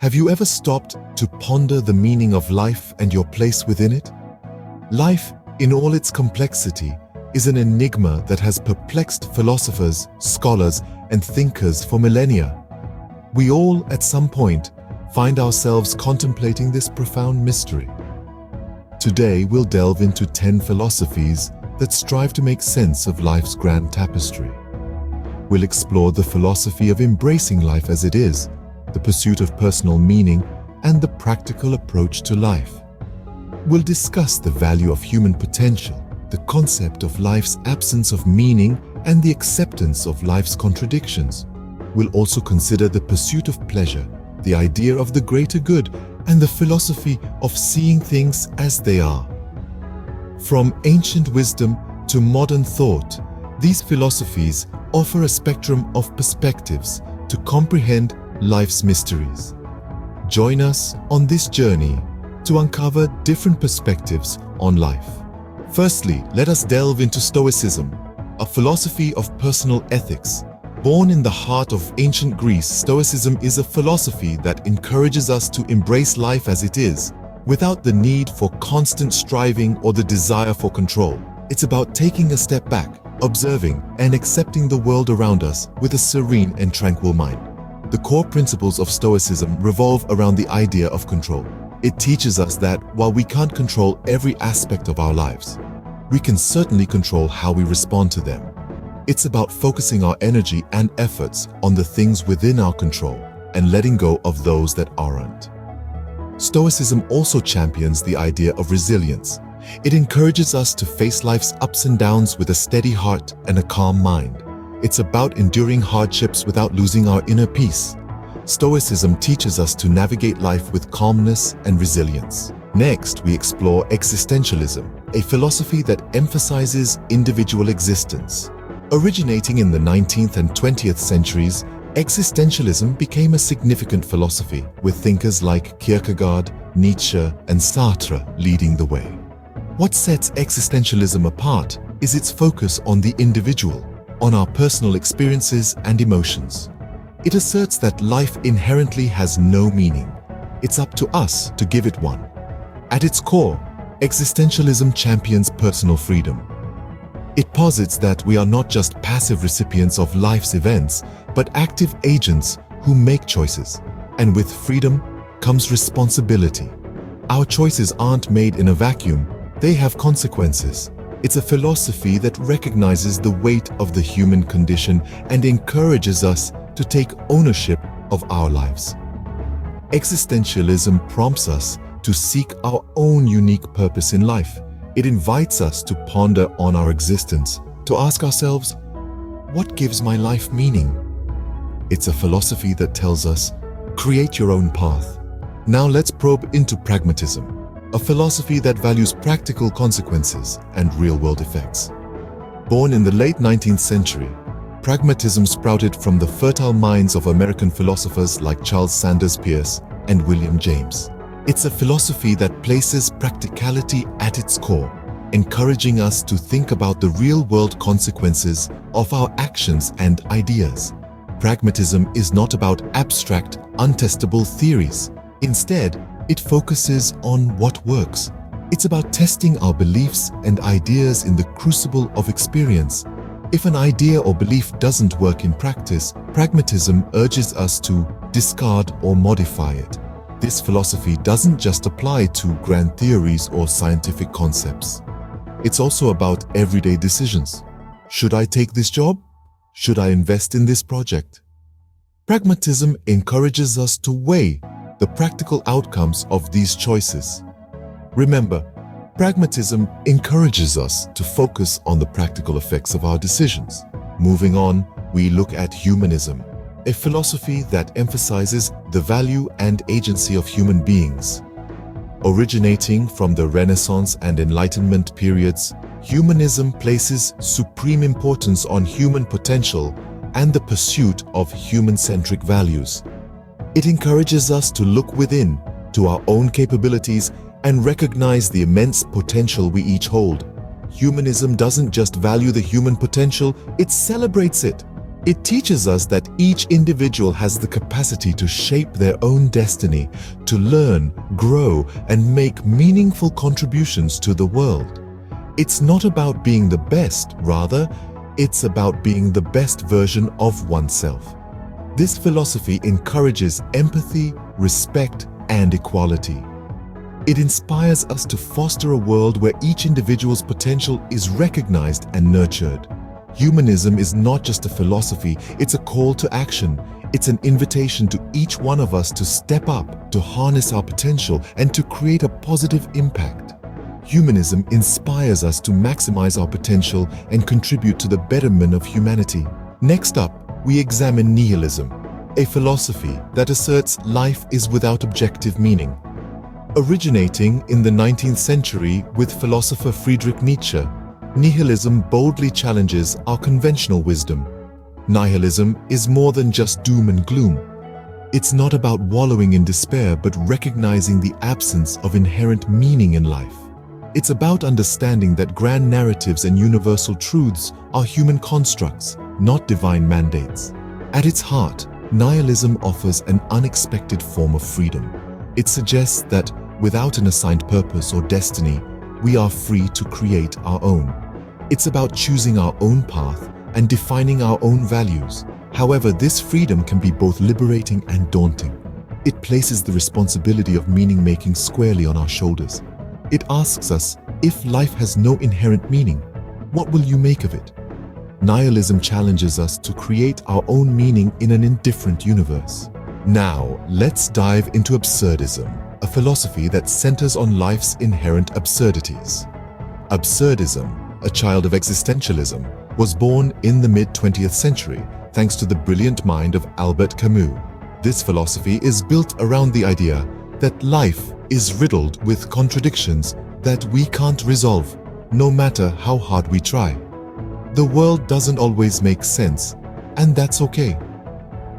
Have you ever stopped to ponder the meaning of life and your place within it? Life, in all its complexity, is an enigma that has perplexed philosophers, scholars, and thinkers for millennia. We all, at some point, find ourselves contemplating this profound mystery. Today, we'll delve into 10 philosophies that strive to make sense of life's grand tapestry. We'll explore the philosophy of embracing life as it is, the pursuit of personal meaning, and the practical approach to life. We'll discuss the value of human potential, the concept of life's absence of meaning, and the acceptance of life's contradictions. We'll also consider the pursuit of pleasure, the idea of the greater good, and the philosophy of seeing things as they are. From ancient wisdom to modern thought, these philosophies offer a spectrum of perspectives to comprehend life's mysteries. Join us on this journey to uncover different perspectives on life. Firstly, let us delve into Stoicism, a philosophy of personal ethics. Born in the heart of ancient Greece, Stoicism is a philosophy that encourages us to embrace life as it is, without the need for constant striving or the desire for control. It's about taking a step back, observing, and accepting the world around us with a serene and tranquil mind. The core principles of Stoicism revolve around the idea of control. It teaches us that while we can't control every aspect of our lives, we can certainly control how we respond to them. It's about focusing our energy and efforts on the things within our control and letting go of those that aren't. Stoicism also champions the idea of resilience. It encourages us to face life's ups and downs with a steady heart and a calm mind. It's about enduring hardships without losing our inner peace. Stoicism teaches us to navigate life with calmness and resilience. Next, we explore existentialism, a philosophy that emphasizes individual existence. Originating in the 19th and 20th centuries, existentialism became a significant philosophy, with thinkers like Kierkegaard, Nietzsche, and Sartre leading the way. What sets existentialism apart is its focus on the individual, on our personal experiences and emotions. It asserts that life inherently has no meaning. It's up to us to give it one. At its core, existentialism champions personal freedom. It posits that we are not just passive recipients of life's events, but active agents who make choices. And with freedom comes responsibility. Our choices aren't made in a vacuum, they have consequences. It's a philosophy that recognizes the weight of the human condition and encourages us to take ownership of our lives. Existentialism prompts us to seek our own unique purpose in life. It invites us to ponder on our existence, to ask ourselves, what gives my life meaning? It's a philosophy that tells us, create your own path. Now let's probe into pragmatism, a philosophy that values practical consequences and real-world effects. Born in the late 19th century, pragmatism sprouted from the fertile minds of American philosophers like Charles Sanders Peirce and William James. It's a philosophy that places practicality at its core, encouraging us to think about the real-world consequences of our actions and ideas. Pragmatism is not about abstract, untestable theories. Instead, it focuses on what works. It's about testing our beliefs and ideas in the crucible of experience. If an idea or belief doesn't work in practice, pragmatism urges us to discard or modify it. This philosophy doesn't just apply to grand theories or scientific concepts. It's also about everyday decisions. Should I take this job? Should I invest in this project? Pragmatism encourages us to weigh the practical outcomes of these choices. Remember, pragmatism encourages us to focus on the practical effects of our decisions. Moving on, we look at humanism, a philosophy that emphasizes the value and agency of human beings. Originating from the Renaissance and Enlightenment periods, humanism places supreme importance on human potential and the pursuit of human-centric values. It encourages us to look within, to our own capabilities, and recognize the immense potential we each hold. Humanism doesn't just value the human potential, it celebrates it. It teaches us that each individual has the capacity to shape their own destiny, to learn, grow, and make meaningful contributions to the world. It's not about being the best, rather, it's about being the best version of oneself. This philosophy encourages empathy, respect, and equality. It inspires us to foster a world where each individual's potential is recognized and nurtured. Humanism is not just a philosophy, it's a call to action. It's an invitation to each one of us to step up, to harness our potential, and to create a positive impact. Humanism inspires us to maximize our potential and contribute to the betterment of humanity. Next up, we examine nihilism, a philosophy that asserts life is without objective meaning. Originating in the 19th century with philosopher Friedrich Nietzsche, nihilism boldly challenges our conventional wisdom. Nihilism is more than just doom and gloom. It's not about wallowing in despair, but recognizing the absence of inherent meaning in life. It's about understanding that grand narratives and universal truths are human constructs, not divine mandates. At its heart, nihilism offers an unexpected form of freedom. It suggests that without an assigned purpose or destiny, we are free to create our own. It's about choosing our own path and defining our own values. However, this freedom can be both liberating and daunting. It places the responsibility of meaning-making squarely on our shoulders. It asks us, if life has no inherent meaning, what will you make of it? Nihilism challenges us to create our own meaning in an indifferent universe. Now, let's dive into absurdism, a philosophy that centers on life's inherent absurdities. Absurdism, a child of existentialism, was born in the mid-20th century thanks to the brilliant mind of Albert Camus. This philosophy is built around the idea that life is riddled with contradictions that we can't resolve, no matter how hard we try. The world doesn't always make sense, and that's okay.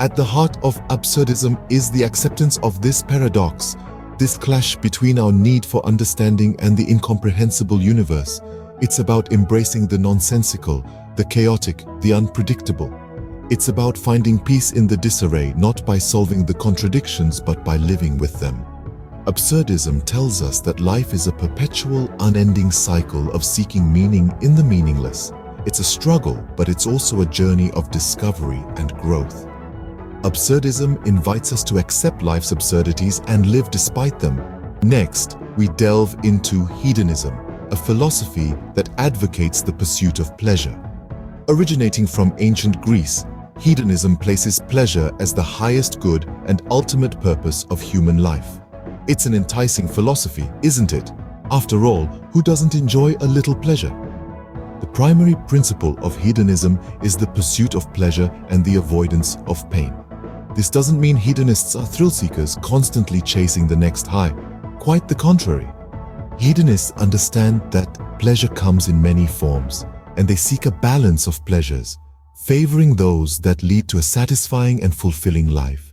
At the heart of absurdism is the acceptance of this paradox, this clash between our need for understanding and the incomprehensible universe. It's about embracing the nonsensical, the chaotic, the unpredictable. It's about finding peace in the disarray, not by solving the contradictions, but by living with them. Absurdism tells us that life is a perpetual, unending cycle of seeking meaning in the meaningless. It's a struggle, but it's also a journey of discovery and growth. Absurdism invites us to accept life's absurdities and live despite them. Next, we delve into hedonism, a philosophy that advocates the pursuit of pleasure. Originating from ancient Greece, hedonism places pleasure as the highest good and ultimate purpose of human life. It's an enticing philosophy, isn't it? After all, who doesn't enjoy a little pleasure? The primary principle of hedonism is the pursuit of pleasure and the avoidance of pain. This doesn't mean hedonists are thrill seekers constantly chasing the next high. Quite the contrary. Hedonists understand that pleasure comes in many forms, and they seek a balance of pleasures, favoring those that lead to a satisfying and fulfilling life.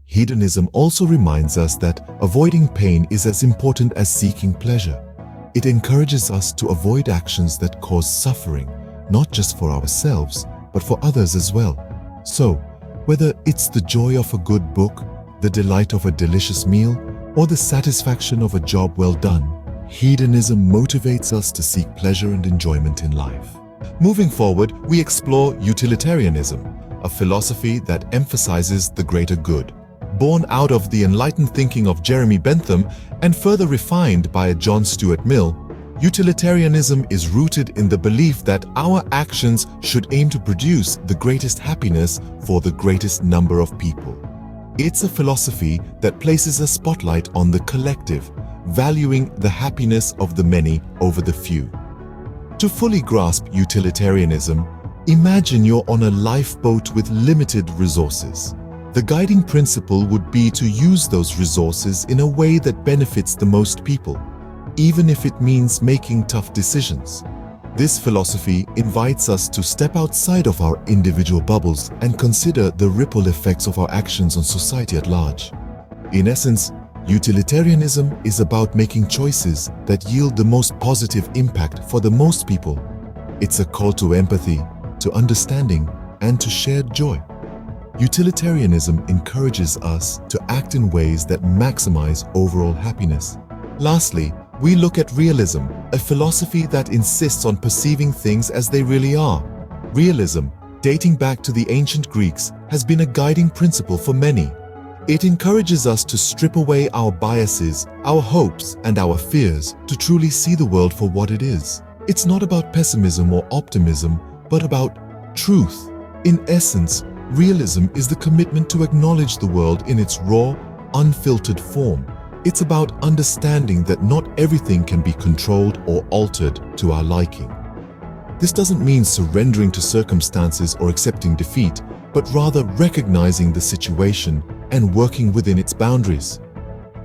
Hedonism also reminds us that avoiding pain is as important as seeking pleasure. It encourages us to avoid actions that cause suffering, not just for ourselves, but for others as well. So, whether it's the joy of a good book, the delight of a delicious meal, or the satisfaction of a job well done, hedonism motivates us to seek pleasure and enjoyment in life. Moving forward, we explore utilitarianism, a philosophy that emphasizes the greater good. Born out of the enlightened thinking of Jeremy Bentham and further refined by John Stuart Mill, utilitarianism is rooted in the belief that our actions should aim to produce the greatest happiness for the greatest number of people. It's a philosophy that places a spotlight on the collective, valuing the happiness of the many over the few. To fully grasp utilitarianism, imagine you're on a lifeboat with limited resources. The guiding principle would be to use those resources in a way that benefits the most people, even if it means making tough decisions. This philosophy invites us to step outside of our individual bubbles and consider the ripple effects of our actions on society at large. In essence, utilitarianism is about making choices that yield the most positive impact for the most people. It's a call to empathy, to understanding, and to shared joy. Utilitarianism encourages us to act in ways that maximize overall happiness. Lastly, we look at realism, a philosophy that insists on perceiving things as they really are. Realism, dating back to the ancient Greeks, has been a guiding principle for many. It encourages us to strip away our biases, our hopes, and our fears to truly see the world for what it is. It's not about pessimism or optimism, but about truth. In essence, realism is the commitment to acknowledge the world in its raw, unfiltered form. It's about understanding that not everything can be controlled or altered to our liking. This doesn't mean surrendering to circumstances or accepting defeat, but rather recognizing the situation and working within its boundaries.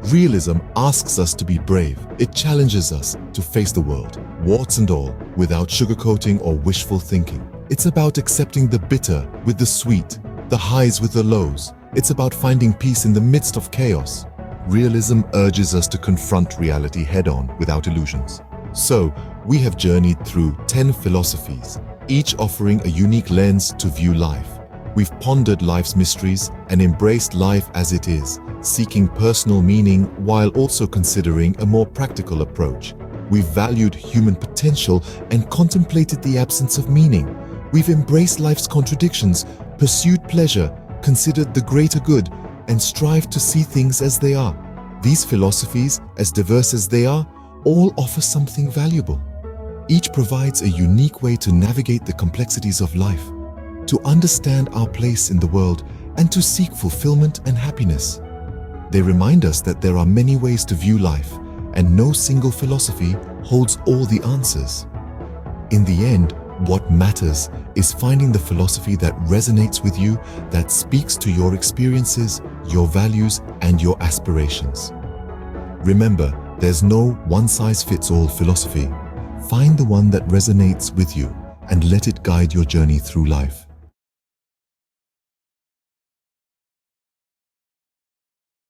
Realism asks us to be brave. It challenges us to face the world, warts and all, without sugarcoating or wishful thinking. It's about accepting the bitter with the sweet, the highs with the lows. It's about finding peace in the midst of chaos. Realism urges us to confront reality head-on without illusions. So, we have journeyed through 10 philosophies, each offering a unique lens to view life. We've pondered life's mysteries and embraced life as it is, seeking personal meaning while also considering a more practical approach. We've valued human potential and contemplated the absence of meaning. We've embraced life's contradictions, pursued pleasure, considered the greater good, and strived to see things as they are. These philosophies, as diverse as they are, all offer something valuable. Each provides a unique way to navigate the complexities of life, to understand our place in the world, and to seek fulfillment and happiness. They remind us that there are many ways to view life, and no single philosophy holds all the answers. In the end, what matters is finding the philosophy that resonates with you, that speaks to your experiences, your values, and your aspirations. Remember, there's no one-size-fits-all philosophy. Find the one that resonates with you and let it guide your journey through life.